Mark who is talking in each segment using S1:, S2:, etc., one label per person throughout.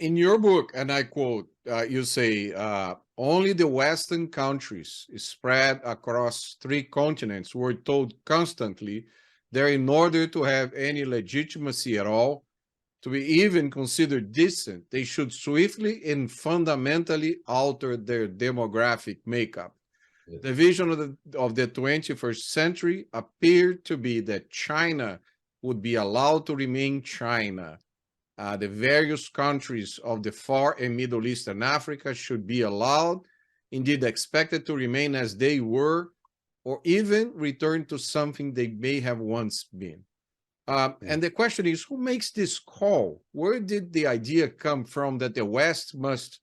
S1: In your book, and I quote, you say, only the Western countries spread across 3 continents were told constantly that in order to have any legitimacy at all, to be even considered decent, they should swiftly and fundamentally alter their demographic makeup.
S2: Yes.
S1: The vision of the 21st century appeared to be that China would be allowed to remain China. The various countries of the Far and Middle East and Africa should be allowed, indeed expected to remain as they were, or even return to something they may have once been. And the question is, who makes this call? Where did the idea come from that the West must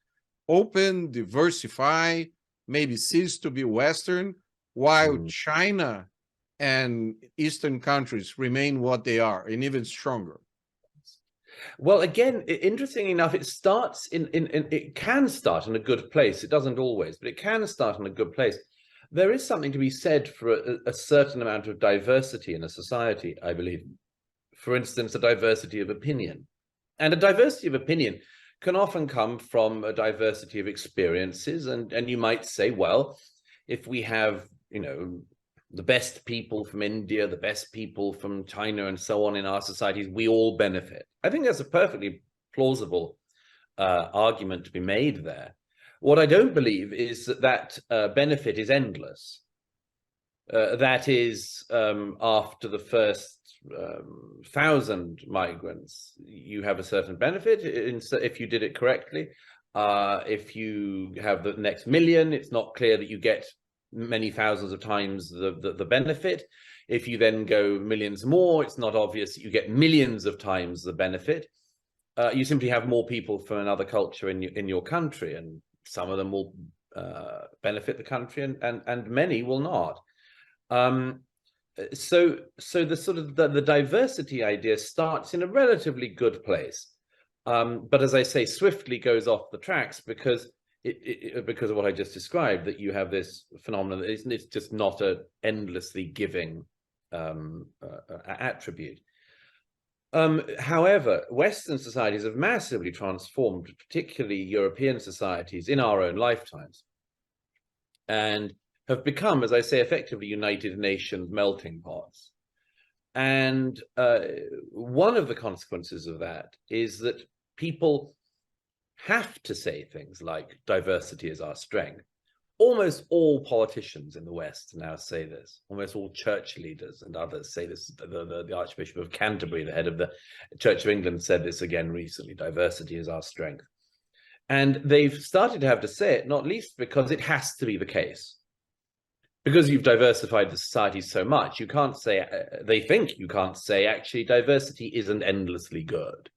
S1: open, diversify, maybe cease to be Western, while China and Eastern countries remain what they are, and even stronger?
S2: Well, again, interestingly enough, it starts it can start in a good place. It doesn't always, but it can start in a good place. There is something to be said for a certain amount of diversity in a society, I believe. For instance, a diversity of opinion. And a diversity of opinion can often come from a diversity of experiences. And you might say, well, if we have, the best people from India, the best people from China, and so on in our societies, we all benefit. I think that's a perfectly plausible argument to be made there. What I don't believe is that benefit is endless. That is, after the first 1,000 migrants, you have a certain benefit if you did it correctly. If you have the next million, it's not clear that you get many thousands of times the benefit. If you then go millions more, it's not obvious that you get millions of times the benefit. You simply have more people from another culture in your country, and some of them will benefit the country, and many will not. So the sort of the diversity idea starts in a relatively good place, but as I say, swiftly goes off the tracks because because of what I just described, that you have this phenomenon that it's just not an endlessly giving attribute. However, Western societies have massively transformed, particularly European societies, in our own lifetimes, and have become, as I say, effectively United Nations melting pots. And one of the consequences of that is that people have to say things like diversity is our strength. Almost all politicians in the West now say this. Almost all church leaders and others say this. The Archbishop of Canterbury, the head of the Church of England, said this again recently: diversity is our strength. And they've started to have to say it, not least because it has to be the case. Because you've diversified the society so much, you can't say, they think you can't say, actually, diversity isn't endlessly good.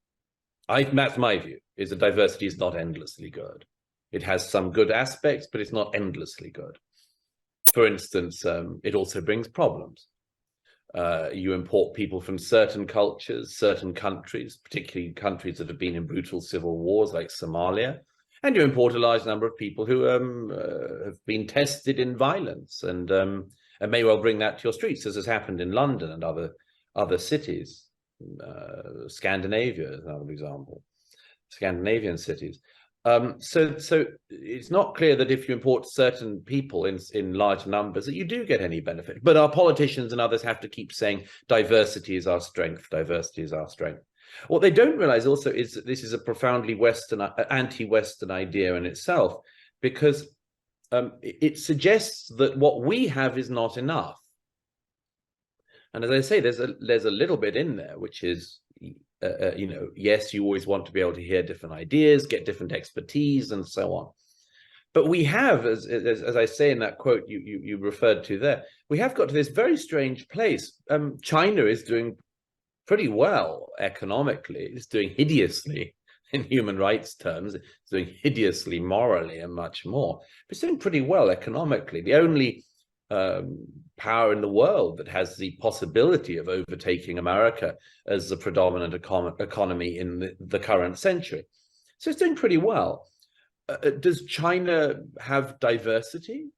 S2: That's my view, is that diversity is not endlessly good. It has some good aspects, but it's not endlessly good. For instance, it also brings problems. You import people from certain cultures, certain countries, particularly countries that have been in brutal civil wars like Somalia, and you import a large number of people who have been tested in violence, and may well bring that to your streets, as has happened in London and other cities. Scandinavia is another example, Scandinavian cities. So it's not clear that if you import certain people in large numbers that you do get any benefit. But our politicians and others have to keep saying diversity is our strength, diversity is our strength. What they don't realize also is that this is a profoundly anti-Western idea in itself, because it suggests that what we have is not enough. And as I say, there's a little bit in there, which is, yes, you always want to be able to hear different ideas, get different expertise, and so on. But we have, as I say in that quote you referred to there, we have got to this very strange place. China is doing pretty well economically. It's doing hideously in human rights terms. It's doing hideously morally and much more. But it's doing pretty well economically. The only power in the world that has the possibility of overtaking America as the predominant economy in the current century. So it's doing pretty well. Does China have diversity?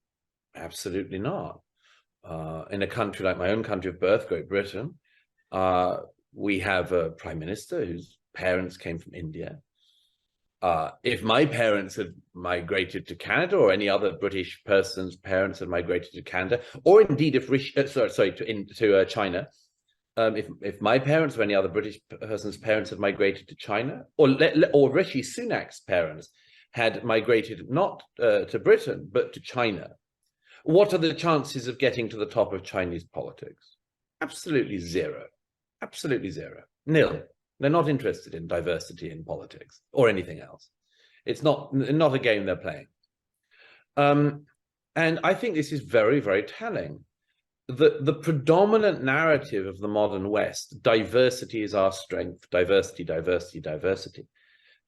S2: Absolutely not. In a country like my own country of birth, Great Britain, we have a prime minister whose parents came from India. If my parents had migrated to Canada, or any other British person's parents had migrated to Canada, or indeed if to China, if my parents or any other British person's parents had migrated to China, or Rishi Sunak's parents had migrated not to Britain but to China, what are the chances of getting to the top of Chinese politics? Absolutely zero. Absolutely zero. Nil. They're not interested in diversity in politics or anything else. It's not a game they're playing. And I think this is very, very telling. The predominant narrative of the modern West, diversity is our strength, diversity, diversity, diversity,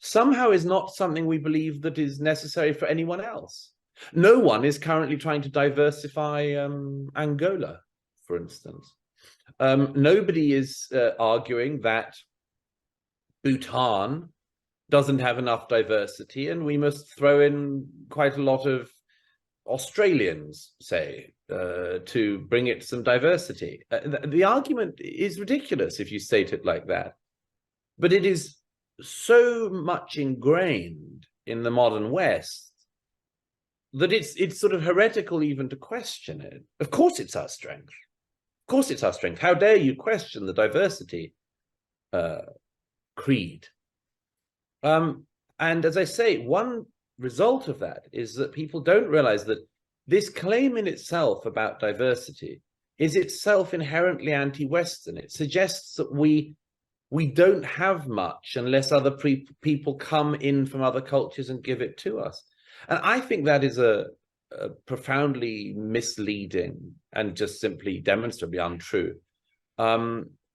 S2: somehow is not something we believe that is necessary for anyone else. No one is currently trying to diversify Angola, for instance. Nobody is arguing that Bhutan doesn't have enough diversity and we must throw in quite a lot of Australians, say, to bring it some diversity. The argument is ridiculous if you state it like that, but it is so much ingrained in the modern West that it's sort of heretical even to question it. Of course it's our strength. Of course it's our strength. How dare you question the diversity creed? And as I say, one result of that is that people don't realize that this claim in itself about diversity is itself inherently anti-Western. It suggests that we don't have much unless other people come in from other cultures and give it to us. And I think that is a profoundly misleading and just simply demonstrably untrue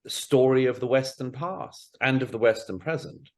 S2: story of the Western past and of the Western present.